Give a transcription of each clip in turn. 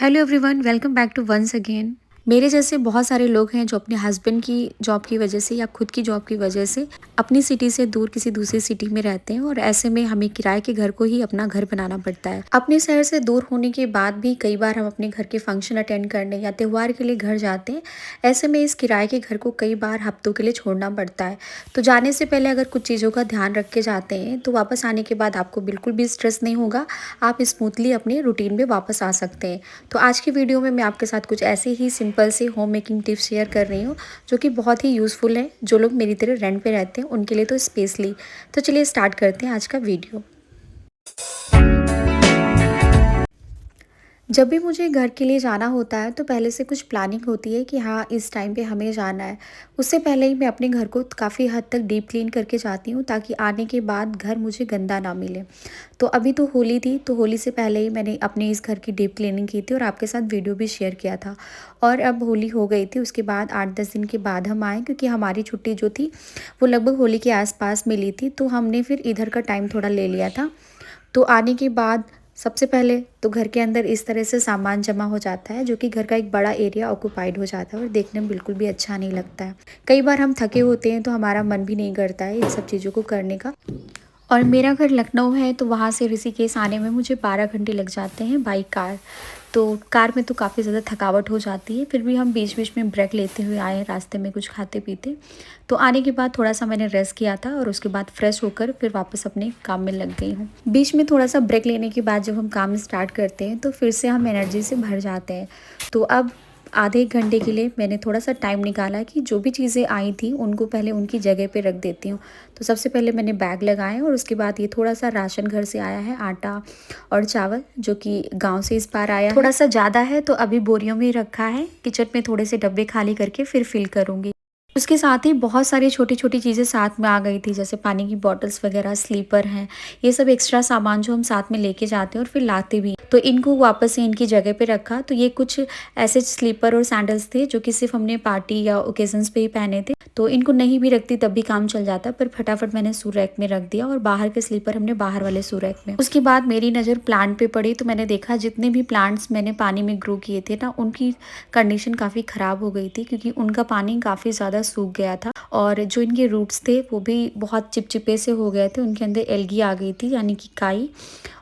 Hello everyone, welcome back to once again. मेरे जैसे बहुत सारे लोग हैं जो अपने हस्बैंड की जॉब की वजह से या खुद की जॉब की वजह से अपनी सिटी से दूर किसी दूसरी सिटी में रहते हैं और ऐसे में हमें किराए के घर को ही अपना घर बनाना पड़ता है। अपने शहर से दूर होने के बाद भी कई बार हम अपने घर के फंक्शन अटेंड करने या त्यौहार के लिए घर जाते हैं। ऐसे में इस किराए के घर को कई बार हफ्तों के लिए छोड़ना पड़ता है। तो जाने से पहले अगर कुछ चीज़ों का ध्यान रख के जाते हैं तो वापस आने के बाद आपको बिल्कुल भी स्ट्रेस नहीं होगा। आप स्मूथली अपने रूटीन में वापस आ सकते हैं। तो आज की वीडियो में मैं आपके साथ कुछ ऐसे ही सिंपल से होम मेकिंग टिप्स शेयर कर रही हूँ जो कि बहुत ही यूज़फुल है। जो लोग मेरी तरह रेंट पे रहते हैं उनके लिए तो स्पेशली। तो चलिए स्टार्ट करते हैं आज का वीडियो। जब भी मुझे घर के लिए जाना होता है तो पहले से कुछ प्लानिंग होती है कि हाँ, इस टाइम पे हमें जाना है। उससे पहले ही मैं अपने घर को काफ़ी हद तक डीप क्लीन करके जाती हूँ ताकि आने के बाद घर मुझे गंदा ना मिले। तो अभी तो होली थी, तो होली से पहले ही मैंने अपने इस घर की डीप क्लीनिंग की थी और आपके साथ वीडियो भी शेयर किया था। और अब होली हो गई थी, उसके बाद 8-10 दिन के बाद हम आए क्योंकि हमारी छुट्टी जो थी वो लगभग होली के आसपास मिली थी। तो हमने फिर इधर का टाइम थोड़ा ले लिया था। तो आने के बाद सबसे पहले तो घर के अंदर इस तरह से सामान जमा हो जाता है जो कि घर का एक बड़ा एरिया ऑक्यूपाइड हो जाता है और देखने में बिल्कुल भी अच्छा नहीं लगता है। कई बार हम थके होते हैं तो हमारा मन भी नहीं करता है इन सब चीज़ों को करने का। और मेरा घर लखनऊ है तो वहाँ से ऋषिकेश आने में मुझे 12 घंटे लग जाते हैं बाई कार। तो कार में तो काफ़ी ज़्यादा थकावट हो जाती है, फिर भी हम बीच बीच में ब्रेक लेते हुए आए रास्ते में कुछ खाते पीते। तो आने के बाद थोड़ा सा मैंने रेस्ट किया था और उसके बाद फ्रेश होकर फिर वापस अपने काम में लग गई हूँ। बीच में थोड़ा सा ब्रेक लेने के बाद जब हम काम स्टार्ट करते हैं तो फिर से हम एनर्जी से भर जाते हैं। तो अब आधे 1 घंटे के लिए मैंने थोड़ा सा टाइम निकाला कि जो भी चीज़ें आई थी उनको पहले उनकी जगह पे रख देती हूँ। तो सबसे पहले मैंने बैग लगाए और उसके बाद ये थोड़ा सा राशन घर से आया है, आटा और चावल जो कि गांव से इस बार आया है। थोड़ा सा ज़्यादा है तो अभी बोरियों में रखा है। किचन में थोड़े से डब्बे खाली करके फिर फिल करूँगी। उसके साथ ही बहुत सारी छोटी-छोटी चीज़ें साथ में आ गई थी, जैसे पानी की बॉटल्स वगैरह, स्लीपर हैं। ये सब एक्स्ट्रा सामान जो हम साथ में लेके जाते हैं और फिर लाते भी। तो इनको वापस से इनकी जगह पे रखा। तो ये कुछ ऐसे स्लीपर और सैंडल्स थे जो कि सिर्फ़ हमने पार्टी या ओकेज़न्स पे ही पहने थे। तो इनको नहीं भी रखती तब भी काम चल जाता, पर फटाफट मैंने शू रैक में रख दिया और बाहर के स्लीपर हमने बाहर वाले शू रैक में। उसके बाद मेरी नज़र प्लांट पे पड़ी तो मैंने देखा जितने भी प्लांट्स मैंने पानी में ग्रो किए थे ना, उनकी कंडीशन काफ़ी ख़राब हो गई थी क्योंकि उनका पानी काफ़ी ज़्यादा सूख गया था और जो इनके रूट्स थे वो भी बहुत चिपचिपे से हो गए थे। उनके अंदर एल्गी आ गई थी, यानी कि काई।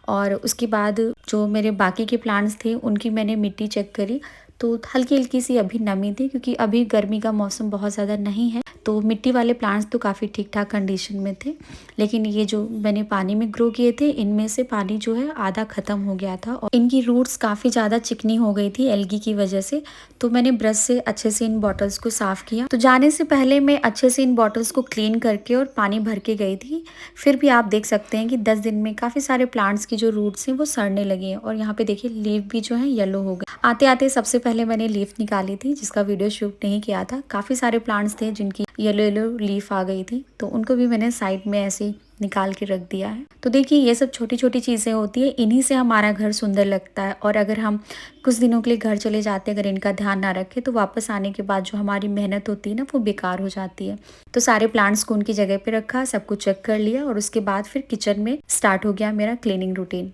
और उसके बाद जो मेरे बाकी के प्लांट्स थे उनकी मैंने मिट्टी चेक करी तो हल्की-हल्की सी अभी नमी थी क्योंकि अभी गर्मी का मौसम बहुत ज़्यादा नहीं है। तो मिट्टी वाले प्लांट्स तो काफ़ी ठीक-ठाक कंडीशन में थे। लेकिन ये जो मैंने पानी में ग्रो किए थे इनमें से पानी जो है आधा ख़त्म हो गया था और इनकी रूट्स काफ़ी ज़्यादा चिकनी हो गई थी एल्गी की वजह से। तो मैंने ब्रश से अच्छे से इन बॉटल्स को साफ़ किया। तो जाने से पहले मैं अच्छे से इन बॉटल्स को क्लीन करके और पानी भर के गई थी। फिर भी आप देख सकते हैं कि 10 दिन में काफ़ी सारे प्लांट्स की जो रूट्स हैं वो सड़ने लगे हैं और यहाँ पे देखिए लीफ भी जो है येलो हो गए। आते-आते सबसे पहले मैंने लीफ निकाली थी जिसका वीडियो शूट नहीं किया था। काफ़ी सारे प्लांट्स थे जिनकी येलो-येलो लीफ आ गई थी, तो उनको भी मैंने साइड में ऐसे ही निकाल के रख दिया है। तो देखिए ये सब छोटी-छोटी चीज़ें होती है, इन्हीं से हमारा घर सुंदर लगता है। और अगर हम कुछ दिनों के लिए घर चले जाते हैं, अगर इनका ध्यान ना रखें तो वापस आने के बाद जो हमारी मेहनत होती है ना वो बेकार हो जाती है। तो सारे प्लांट्स को उनकी जगह पे रखा, सब कुछ चेक कर लिया और उसके बाद फिर किचन में स्टार्ट हो गया मेरा क्लीनिंग रूटीन।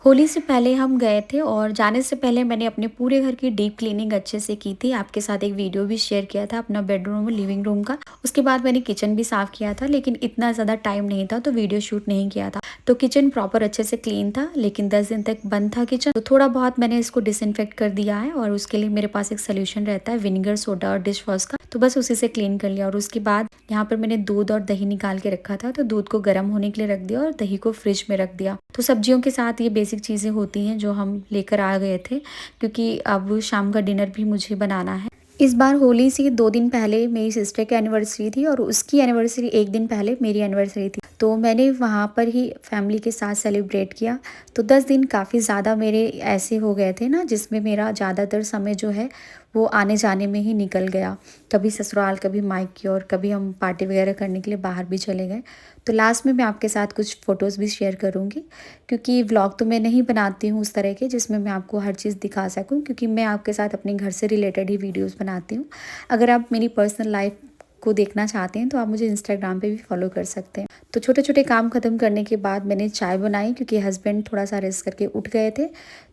होली से पहले हम गए थे और जाने से पहले मैंने अपने पूरे घर की डीप क्लीनिंग अच्छे से की थी। आपके साथ एक वीडियो भी शेयर किया था अपना बेडरूम और लिविंग रूम का। उसके बाद मैंने किचन भी साफ़ किया था, लेकिन इतना ज़्यादा टाइम नहीं था तो वीडियो शूट नहीं किया था। तो किचन प्रॉपर अच्छे से क्लीन था, लेकिन 10 दिन तक बंद था किचन। तो थोड़ा बहुत मैंने इसको डिसइंफेक्ट कर दिया है और उसके लिए मेरे पास एक सोल्यूशन रहता है विनेगर, सोडा और डिश वॉश का। तो बस उसी से क्लीन कर लिया और उसके बाद यहाँ पर मैंने दूध और दही निकाल के रखा था। तो दूध को गर्म होने के लिए रख दिया और दही को फ्रिज में रख दिया। तो सब्जियों के साथ ये बेसिक चीज़ें होती हैं जो हम लेकर आ गए थे क्योंकि अब शाम का डिनर भी मुझे बनाना है। इस बार होली से 2 दिन पहले मेरी सिस्टर की एनिवर्सरी थी और उसकी एनिवर्सरी 1 दिन पहले मेरी एनिवर्सरी थी। तो मैंने वहाँ पर ही फैमिली के साथ सेलिब्रेट किया। तो 10 दिन काफ़ी ज़्यादा मेरे ऐसे हो गए थे ना, जिसमें मेरा ज़्यादातर समय जो है वो आने जाने में ही निकल गया। कभी ससुराल, कभी मायके और कभी हम पार्टी वगैरह करने के लिए बाहर भी चले गए। तो लास्ट में मैं आपके साथ कुछ फ़ोटोज़ भी शेयर करूँगी क्योंकि व्लॉग तो मैं नहीं बनाती हूँ उस तरह के जिसमें मैं आपको हर चीज़ दिखा सकूँ, क्योंकि मैं आपके साथ अपने घर से रिलेटेड ही वीडियोज़ बनाती हूँ। अगर आप मेरी पर्सनल लाइफ को देखना चाहते हैं तो आप मुझे इंस्टाग्राम पे भी फॉलो कर सकते हैं। तो छोटे-छोटे काम ख़त्म करने के बाद मैंने चाय बनाई क्योंकि हस्बैंड थोड़ा-सा रेस्ट करके उठ गए थे।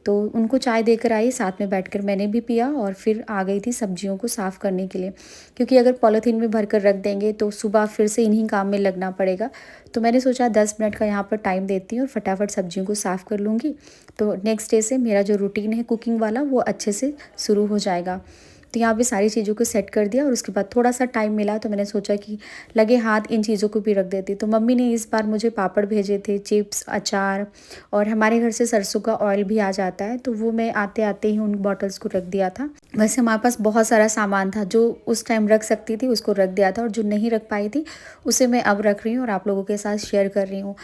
तो उनको चाय देकर आई, साथ में बैठकर मैंने भी पिया और फिर आ गई थी सब्जियों को साफ़ करने के लिए। क्योंकि अगर पॉलीथीन में भर कर रख देंगे तो सुबह फिर से इन्हीं काम में लगना पड़ेगा। तो मैंने सोचा 10 मिनट का यहाँ पर टाइम देती हूँ और फटाफट सब्जियों को साफ़ कर लूँगी। तो नेक्स्ट डे से मेरा जो रूटीन है कुकिंग वाला वो अच्छे से शुरू हो जाएगा। तो यहाँ पे सारी चीज़ों को सेट कर दिया और उसके बाद थोड़ा-सा टाइम मिला तो मैंने सोचा कि लगे हाथ इन चीज़ों को भी रख देती। तो मम्मी ने इस बार मुझे पापड़ भेजे थे, चिप्स, अचार और हमारे घर से सरसों का ऑयल भी आ जाता है, तो वो मैं आते-आते ही उन बॉटल्स को रख दिया था। वैसे हमारे पास बहुत सारा सामान था, जो उस टाइम रख सकती थी उसको रख दिया था और जो नहीं रख पाई थी, उसे मैं अब रख रही हूँ और आप लोगों के साथ शेयर कर रही हूँ।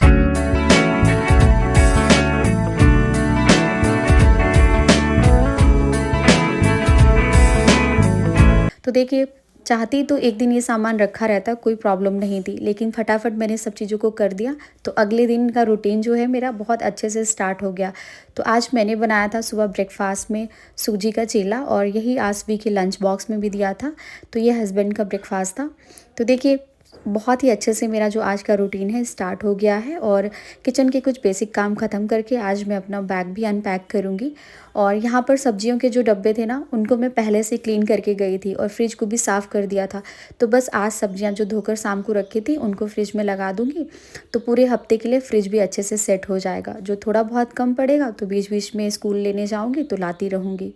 तो देखिए, चाहती तो एक दिन ये सामान रखा रहता, कोई प्रॉब्लम नहीं थी, लेकिन फटाफट मैंने सब चीज़ों को कर दिया, तो अगले दिन का रूटीन जो है मेरा बहुत अच्छे से स्टार्ट हो गया। तो आज मैंने बनाया था सुबह ब्रेकफ़ास्ट में सूजी का चीला और यही आसवी के लंच बॉक्स में भी दिया था, तो ये हस्बैंड का ब्रेकफ़ास्ट था। तो देखिए, बहुत ही अच्छे से मेरा जो आज का रूटीन है स्टार्ट हो गया है और किचन के कुछ बेसिक काम ख़त्म करके आज मैं अपना बैग भी अनपैक करूँगी। और यहाँ पर सब्जियों के जो डब्बे थे ना, उनको मैं पहले से क्लीन करके गई थी और फ्रिज को भी साफ़ कर दिया था। तो बस आज सब्जियाँ जो धोकर शाम को रखी थी उनको फ्रिज में लगा दूँगी, तो पूरे हफ्ते के लिए फ्रिज भी अच्छे से सेट हो जाएगा। जो थोड़ा बहुत कम पड़ेगा तो बीच-बीच में स्कूल लेने जाऊँगी तो लाती रहूँगी।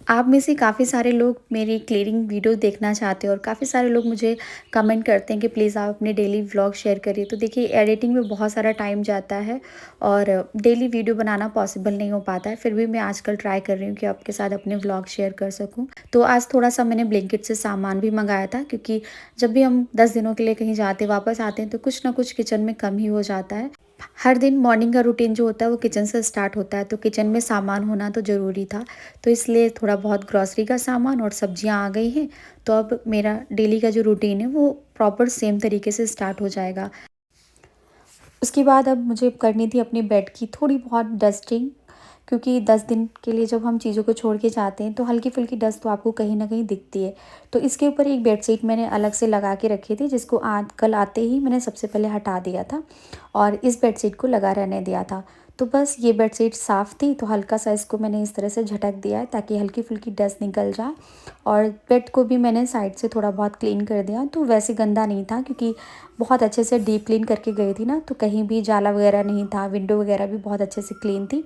आप में से काफ़ी सारे लोग मेरी क्लीनिंग वीडियो देखना चाहते हैं और काफ़ी सारे लोग मुझे कमेंट करते हैं कि प्लीज़ आप अपने डेली व्लॉग शेयर करिए। तो देखिए, एडिटिंग में बहुत सारा टाइम जाता है और डेली वीडियो बनाना पॉसिबल नहीं हो पाता है। फिर भी मैं आजकल ट्राई कर रही हूँ कि आपके साथ अपने व्लॉग शेयर कर सकूँ। तो आज थोड़ा-सा मैंने ब्लिंकिट से सामान भी मँगाया था क्योंकि जब भी हम 10 दिनों के लिए कहीं जाते वापस आते हैं तो कुछ ना कुछ किचन में कम ही हो जाता है। हर दिन मॉर्निंग का रूटीन जो होता है वो किचन से स्टार्ट होता है, तो किचन में सामान होना तो ज़रूरी था। तो इसलिए थोड़ा बहुत ग्रॉसरी का सामान और सब्जियां आ गई हैं, तो अब मेरा डेली का जो रूटीन है वो प्रॉपर सेम तरीके से स्टार्ट हो जाएगा। उसके बाद अब मुझे करनी थी अपने बेड की थोड़ी बहुत डस्टिंग, क्योंकि 10 दिन के लिए जब हम चीज़ों को छोड़ के जाते हैं तो हल्की-फुल्की डस्ट तो आपको कहीं न कहीं दिखती है। तो इसके ऊपर एक बेडशीट मैंने अलग से लगा के रखी थी, जिसको आज कल आते ही मैंने सबसे पहले हटा दिया था और इस बेडशीट को लगा रहने दिया था। तो बस ये बेडशीट साफ़ थी तो हल्का-सा इसको मैंने इस तरह से झटक दिया है ताकि हल्की-फुल्की डस्ट निकल जाए और बेड को भी मैंने साइड से थोड़ा बहुत क्लीन कर दिया। तो वैसे गंदा नहीं था क्योंकि बहुत अच्छे से डीप क्लीन करके गई थी ना, तो कहीं भी जाला वगैरह नहीं था, विंडो वगैरह भी बहुत अच्छे से क्लीन थी।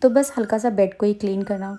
तो बस हल्का-सा बेड को ही क्लीन करना।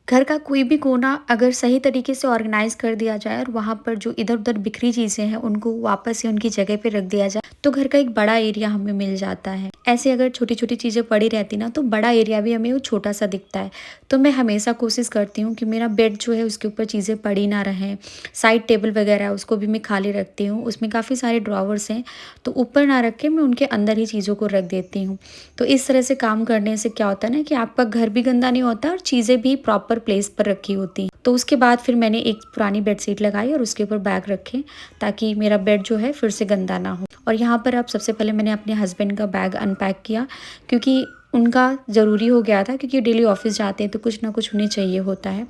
घर का कोई भी कोना अगर सही तरीके से ऑर्गेनाइज़ कर दिया जाए और वहाँ पर जो इधर-उधर बिखरी चीज़ें हैं उनको वापस से उनकी जगह पे रख दिया जाए, तो घर का एक बड़ा एरिया हमें मिल जाता है। ऐसे अगर छोटी-छोटी चीज़ें पड़ी रहती ना तो बड़ा एरिया भी हमें वो छोटा-सा दिखता है। तो मैं हमेशा कोशिश करती हूँ कि मेरा बेड जो है उसके ऊपर चीज़ें पड़ी ना रहें। साइड टेबल वगैरह है उसको भी मैं खाली रखती हूँ। उसमें काफ़ी सारे ड्रॉवर्स हैं, तो ऊपर ना रख के मैं उनके अंदर ही चीज़ों को रख देती हूँ। तो इस तरह से काम करने से क्या होता है ना कि आपका घर भी गंदा नहीं होता और चीज़ें भी प्रॉपर प्लेस पर रखी होती हैं। तो उसके बाद फिर मैंने एक पुरानी बेडशीट लगाई और उसके ऊपर बैग रखे ताकि मेरा बेड जो है फिर से गंदा ना हो। और यहाँ पर अब सबसे पहले मैंने अपने हस्बैंड का बैग अनपैक किया क्योंकि उनका ज़रूरी हो गया था, क्योंकि डेली ऑफिस जाते हैं तो कुछ ना कुछ उन्हें चाहिए होता है।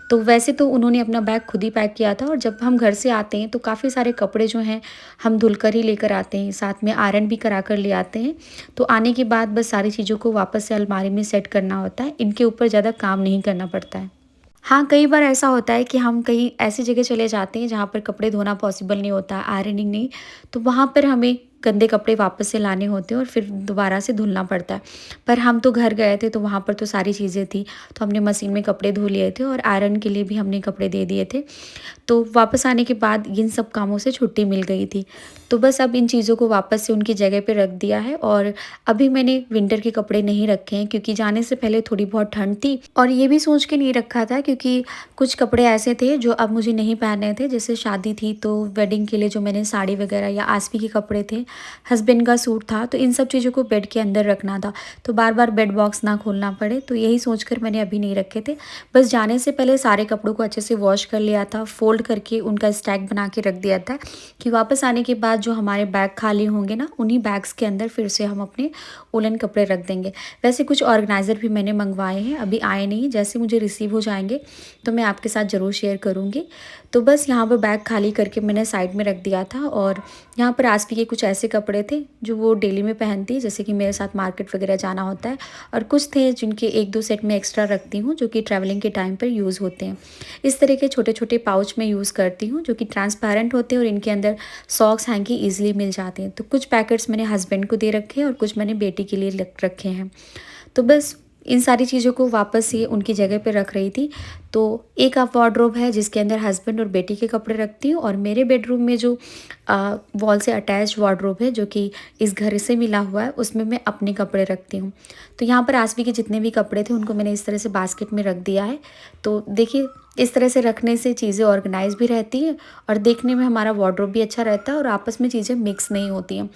तो वैसे तो उन्होंने अपना बैग खुद ही पैक किया था और जब हम घर से आते हैं तो काफ़ी सारे कपड़े जो हैं हम धुलकर ही लेकर आते हैं, साथ में आयरन भी करा कर ले आते हैं। तो आने के बाद बस सारी चीज़ों को वापस से अलमारी में सेट करना होता है, इनके ऊपर ज़्यादा काम नहीं करना पड़ता है। हाँ, कई बार ऐसा होता है कि हम कहीं ऐसी जगह चले जाते हैं जहाँ पर कपड़े धोना पॉसिबल नहीं होता, आयरनिंग नहीं, तो वहाँ पर हमें गंदे कपड़े वापस से लाने होते हैं और फिर दोबारा से धुलना पड़ता है। पर हम तो घर गए थे तो वहाँ पर तो सारी चीज़ें थी, तो हमने मशीन में कपड़े धो लिए थे और आयरन के लिए भी हमने कपड़े दे दिए थे। तो वापस आने के बाद इन सब कामों से छुट्टी मिल गई थी। तो बस अब इन चीज़ों को वापस से उनकी जगह पे रख दिया है और अभी मैंने विंटर के कपड़े नहीं रखे हैं क्योंकि जाने से पहले थोड़ी बहुत ठंड थी और ये भी सोच के नहीं रखा था क्योंकि कुछ कपड़े ऐसे थे जो अब मुझे नहीं पहनने थे। जैसे शादी थी तो वेडिंग के लिए जो मैंने साड़ी वगैरह या आसपी के कपड़े थे, हस्बैंड का सूट था, तो इन सब चीज़ों को बेड के अंदर रखना था, तो बार-बार बेड बॉक्स ना खोलना पड़े, तो यही सोचकर मैंने अभी नहीं रखे थे। बस जाने से पहले सारे कपड़ों को अच्छे से वॉश कर लिया था, फोल्ड फ़ोल्ड करके उनका स्टैक बना के रख दिया था कि वापस आने के बाद जो हमारे बैग खाली होंगे ना, उन्हीं बैग्स के अंदर फिर से हम अपने वूलन कपड़े रख देंगे। वैसे कुछ ऑर्गेनाइज़र भी मैंने मंगवाए हैं, अभी आए नहीं, जैसे मुझे रिसीव हो जाएँगे तो मैं आपके साथ ज़रूर शेयर करूँगी। तो बस यहाँ पर बैग खाली करके मैंने साइड में रख दिया था और यहाँ पर आस्वी के कुछ ऐसे कपड़े थे जो वो डेली में पहनती है, जैसे कि मेरे साथ मार्केट वगैरह जाना होता है, और कुछ थे जिनके 1-2 सेट मैं एक्स्ट्रा रखती हूँ जो कि ट्रैवलिंग के टाइम पर यूज़ होते हैं। इस तरह के छोटे-छोटे पाउच मैं यूज़ करती हूँ जो कि ट्रांसपेरेंट होते हैं और इनके अंदर सॉक्स हैंकी ईज़िली मिल जाते हैं। तो कुछ पैकेट्स मैंने हस्बैंड को दे रखे हैं और कुछ मैंने बेटी के लिए रख रखे हैं। तो बस इन सारी चीज़ों को वापस ये उनकी जगह पे रख रही थी। तो एक वार्डरोब है जिसके अंदर हस्बैंड और बेटी के कपड़े रखती हूँ, और मेरे बेडरूम में जो वॉल से अटैच्ड वार्डरोब है जो कि इस घर से मिला हुआ है, उसमें मैं अपने कपड़े रखती हूँ। तो यहाँ पर आस्वी के जितने भी कपड़े थे उनको मैंने इस तरह से बास्केट में रख दिया है। तो देखिए, इस तरह से रखने से चीज़ें ऑर्गेनाइज भी रहती हैं और देखने में हमारा वार्डरोब भी अच्छा रहता है और आपस में चीज़ें मिक्स नहीं होती हैं।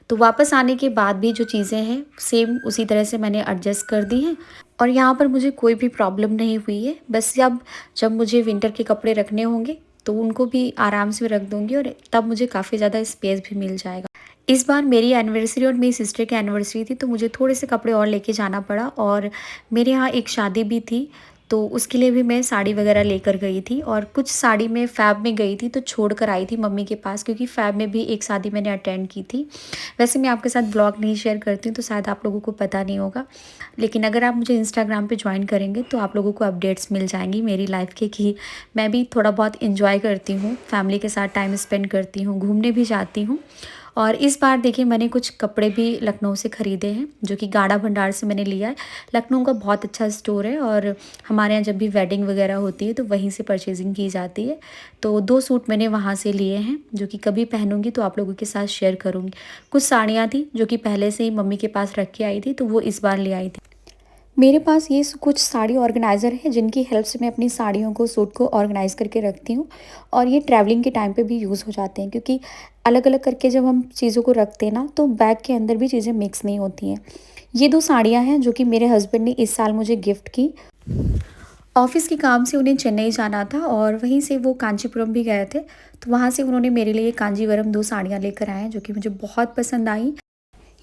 तो वापस आने के बाद भी जो चीज़ें हैं सेम उसी तरह से मैंने एडजस्ट कर दी हैं और यहाँ पर मुझे कोई भी प्रॉब्लम नहीं हुई है। बस अब जब मुझे विंटर के कपड़े रखने होंगे तो उनको भी आराम से रख दूँगी और तब मुझे काफ़ी ज़्यादा स्पेस भी मिल जाएगा। इस बार मेरी एनिवर्सरी और मेरी सिस्टर की एनिवर्सरी थी, तो मुझे थोड़े से कपड़े और लेके जाना पड़ा, और मेरे यहाँ एक शादी भी थी तो उसके लिए भी मैं साड़ी वगैरह लेकर गई थी, और कुछ साड़ी मैं फ़ैब में गई थी तो छोड़ कर आई थी मम्मी के पास, क्योंकि फ़ैब में भी एक शादी मैंने अटेंड की थी। वैसे मैं आपके साथ ब्लॉग नहीं शेयर करती हूँ तो शायद आप लोगों को पता नहीं होगा, लेकिन अगर आप मुझे इंस्टाग्राम पे ज्वाइन करेंगे तो आप लोगों को अपडेट्स मिल जाएंगी मेरी लाइफ के, कि मैं भी थोड़ा बहुत इंजॉय करती हूँ, फैमिली के साथ टाइम स्पेंड करती हूँ, घूमने भी जाती हूँ। और इस बार देखिए मैंने कुछ कपड़े भी लखनऊ से ख़रीदे हैं जो कि गाड़ा भंडार से मैंने लिया है। लखनऊ का बहुत अच्छा स्टोर है और हमारे यहाँ जब भी वेडिंग वगैरह होती है तो वहीं से परचेजिंग की जाती है। तो 2 सूट मैंने वहाँ से लिए हैं जो कि कभी पहनूंगी तो आप लोगों के साथ शेयर करूँगी। कुछ साड़ियाँ थी जो कि पहले से ही मम्मी के पास रख के आई थी तो वो इस बार ले आई थी। मेरे पास ये कुछ साड़ी ऑर्गेनाइज़र है जिनकी हेल्प से मैं अपनी साड़ियों को, सूट को ऑर्गेनाइज़ करके रखती हूँ, और ये ट्रैवलिंग के टाइम पे भी यूज़ हो जाते हैं, क्योंकि अलग अलग करके जब हम चीज़ों को रखते हैं ना तो बैग के अंदर भी चीज़ें मिक्स नहीं होती हैं। ये 2 साड़ियाँ हैं जो कि मेरे हस्बैंड ने इस साल मुझे गिफ्ट की। ऑफ़िस के काम से उन्हें चेन्नई जाना था और वहीं से वो कांचीपुरम भी गए थे, तो वहाँ से उन्होंने मेरे लिए कांजीवरम 2 साड़ियाँ लेकर आए हैं जो कि मुझे बहुत पसंद आई।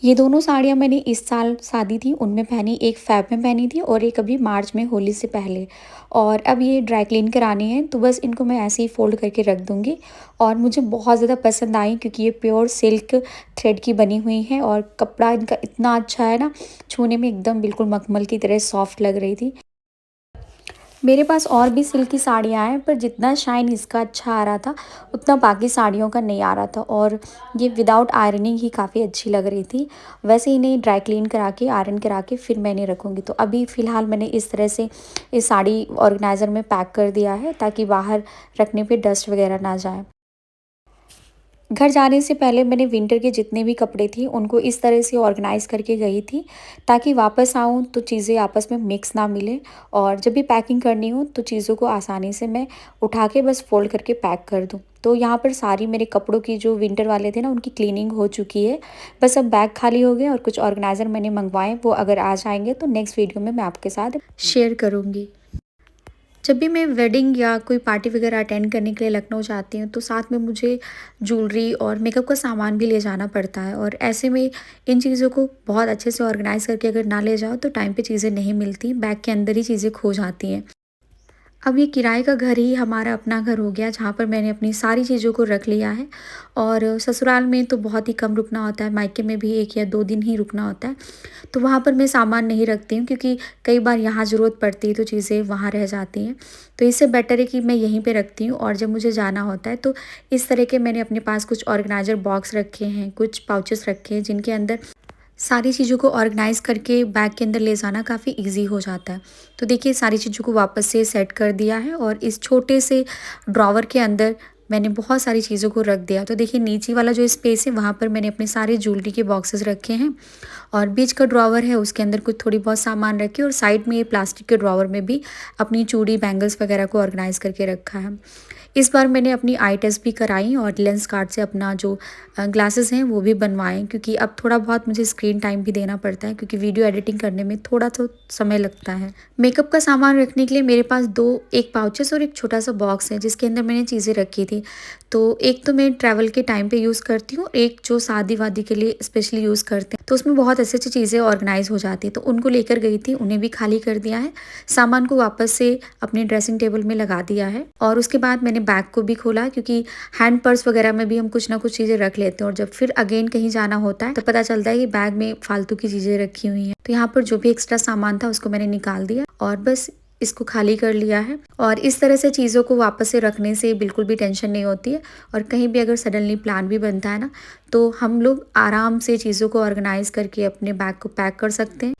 ये दोनों साड़ियाँ मैंने इस साल शादी थी उनमें पहनी, एक फ़ैब में पहनी थी और एक अभी मार्च में होली से पहले। और अब ये ड्राई क्लीन करानी है तो बस इनको मैं ऐसे ही फ़ोल्ड करके रख दूँगी। और मुझे बहुत ज़्यादा पसंद आई क्योंकि ये प्योर सिल्क थ्रेड की बनी हुई है और कपड़ा इनका इतना अच्छा है ना, छूने में एकदम बिल्कुल मखमल की तरह सॉफ्ट लग रही थी। मेरे पास और भी सिल्क की साड़ियाँ हैं पर जितना शाइन इसका अच्छा आ रहा था उतना बाकी साड़ियों का नहीं आ रहा था, और ये विदाउट आयरनिंग ही काफ़ी अच्छी लग रही थी। वैसे इन्हें ड्राई क्लीन करा के आयरन करा के फिर मैं इन्हें रखूँगी। तो अभी फ़िलहाल मैंने इस तरह से इस साड़ी ऑर्गेनाइज़र में पैक कर दिया है ताकि बाहर रखने पे डस्ट वगैरह ना जाए। घर जाने से पहले मैंने विंटर के जितने भी कपड़े थे उनको इस तरह से ऑर्गेनाइज़ करके गई थी ताकि वापस आऊँ तो चीज़ें आपस में मिक्स ना मिले, और जब भी पैकिंग करनी हो तो चीज़ों को आसानी से मैं उठा के बस फ़ोल्ड करके पैक कर दूँ। तो यहाँ पर सारी मेरे कपड़ों की जो विंटर वाले थे ना उनकी क्लीनिंग हो चुकी है। बस अब बैग खाली हो गए और कुछ ऑर्गेनाइज़र मैंने मंगवाए, वो अगर आ जाएँगे तो नेक्स्ट वीडियो में मैं आपके साथ शेयर करूँगी। जब भी मैं वेडिंग या कोई पार्टी वगैरह अटेंड करने के लिए लखनऊ जाती हूँ तो साथ में मुझे ज्वेलरी और मेकअप का सामान भी ले जाना पड़ता है, और ऐसे में इन चीज़ों को बहुत अच्छे से ऑर्गेनाइज़ करके अगर ना ले जाओ तो टाइम पे चीज़ें नहीं मिलती, बैग के अंदर ही चीज़ें खो जाती हैं। अब ये किराए का घर ही हमारा अपना घर हो गया जहाँ पर मैंने अपनी सारी चीज़ों को रख लिया है, और ससुराल में तो बहुत ही कम रुकना होता है, मायके में भी 1 या 2 दिन ही रुकना होता है। तो वहाँ पर मैं सामान नहीं रखती हूँ क्योंकि कई बार यहाँ ज़रूरत पड़ती है तो चीज़ें वहाँ रह जाती हैं। तो इससे बेटर है कि मैं यहीं पे रखती हूँ, और जब मुझे जाना होता है तो इस तरह के मैंने अपने पास कुछ ऑर्गेनाइज़र बॉक्स रखे हैं, कुछ पाउचेस रखे हैं जिनके अंदर सारी चीज़ों को ऑर्गेनाइज़ करके बैग के अंदर ले जाना काफ़ी ईज़ी हो जाता है। तो देखिए सारी चीज़ों को वापस से सेट कर दिया है और इस छोटे से ड्रॉवर के अंदर मैंने बहुत सारी चीज़ों को रख दिया। तो देखिए नीचे वाला जो स्पेस है वहाँ पर मैंने अपने सारे ज्वेलरी के बॉक्सेस रखे हैं, और बीच का ड्रॉवर है उसके अंदर कुछ थोड़ी बहुत सामान रखे, और साइड में ये प्लास्टिक के ड्रॉवर में भी अपनी चूड़ी बैंगल्स वगैरह को ऑर्गेनाइज़ करके रखा है। इस बार मैंने अपनी आई टेस्ट भी कराई और लेंस कार्ड से अपना जो ग्लासेस हैं वो भी बनवाएं, क्योंकि अब थोड़ा बहुत मुझे स्क्रीन टाइम भी देना पड़ता है क्योंकि वीडियो एडिटिंग करने में थोड़ा तो समय लगता है। मेकअप का सामान रखने के लिए मेरे पास एक पाउचेस और एक छोटा सा बॉक्स है जिसके अंदर मैंने चीज़ें रखी थी। तो एक तो मैं ट्रैवल के टाइम पे यूज़ करती हूँ, एक जो शादी वादी के लिए स्पेशली यूज़ करते हैं, तो उसमें बहुत अच्छी अच्छी चीज़ें ऑर्गेनाइज हो जाती है। तो उनको लेकर गई थी, उन्हें भी खाली कर दिया है, सामान को वापस से अपने ड्रेसिंग टेबल में लगा दिया है। और उसके बाद मैंने बैग को भी खोला, क्योंकि हैंड पर्स वगैरह में भी हम कुछ ना कुछ चीज़ें रख लेते हैं और जब फिर अगेन कहीं जाना होता है तो पता चलता है कि बैग में फालतू की चीज़ें रखी हुई हैं। तो यहाँ पर जो भी एक्स्ट्रा सामान था उसको मैंने निकाल दिया और बस इसको खाली कर लिया है। और इस तरह से चीज़ों को वापस से रखने से बिल्कुल भी टेंशन नहीं होती है। और कहीं भी अगर सडनली प्लान भी बनता है ना, तो हम लोग आराम से चीज़ों को ऑर्गेनाइज करके अपने बैग को पैक कर सकते हैं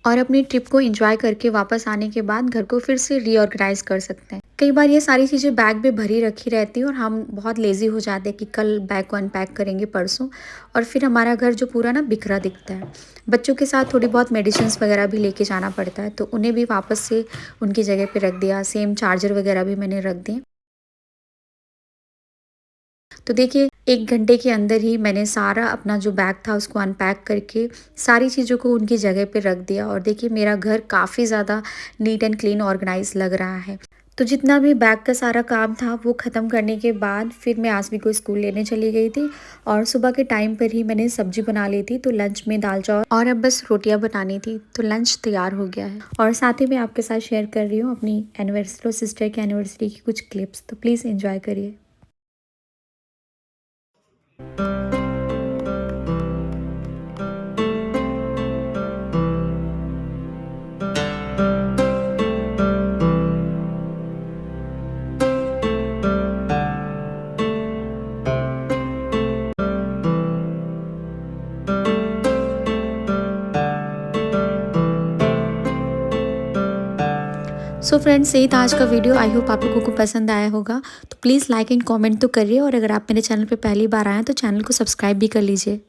और अपनी ट्रिप को एंजॉय करके वापस आने के बाद घर को फिर से रीऑर्गेनाइज कर सकते हैं। कई बार ये सारी चीज़ें बैग में भरी रखी रहती हैं और हम बहुत लेज़ी हो जाते हैं कि कल बैग को अनपैक करेंगे परसों, और फिर हमारा घर जो पूरा ना बिखरा दिखता है। बच्चों के साथ थोड़ी बहुत मेडिसिन्स वगैरह भी लेके जाना पड़ता है, तो उन्हें भी वापस से उनकी जगह पे रख दिया। सेम चार्जर वगैरह भी मैंने रख दिए। तो देखिए 1 घंटे के अंदर ही मैंने सारा अपना जो बैग था उसको अनपैक करके सारी चीज़ों को उनकी जगह पे रख दिया और देखिए मेरा घर काफ़ी ज़्यादा नीट एंड क्लीन ऑर्गेनाइज लग रहा है। तो जितना भी बैग का सारा काम था वो ख़त्म करने के बाद फिर मैं आसमी को स्कूल लेने चली गई थी और सुबह के टाइम पर ही मैंने सब्जी बना ली थी। तो लंच में दाल चावल और अब बस रोटियां बनानी थी, तो लंच तैयार हो गया है। और साथ ही मैं आपके साथ शेयर कर रही हूँ अपनी एनिवर्सरी और सिस्टर की एनिवर्सरी की कुछ क्लिप्स, तो प्लीज़ एंजॉय करिए। सो फ्रेंड्स, यही था आज का वीडियो। आई होप आप लोगों को पसंद आया होगा। तो प्लीज़ लाइक एंड कमेंट तो करिए और अगर आप मेरे चैनल पे पहली बार आए हैं तो चैनल को सब्सक्राइब भी कर लीजिए।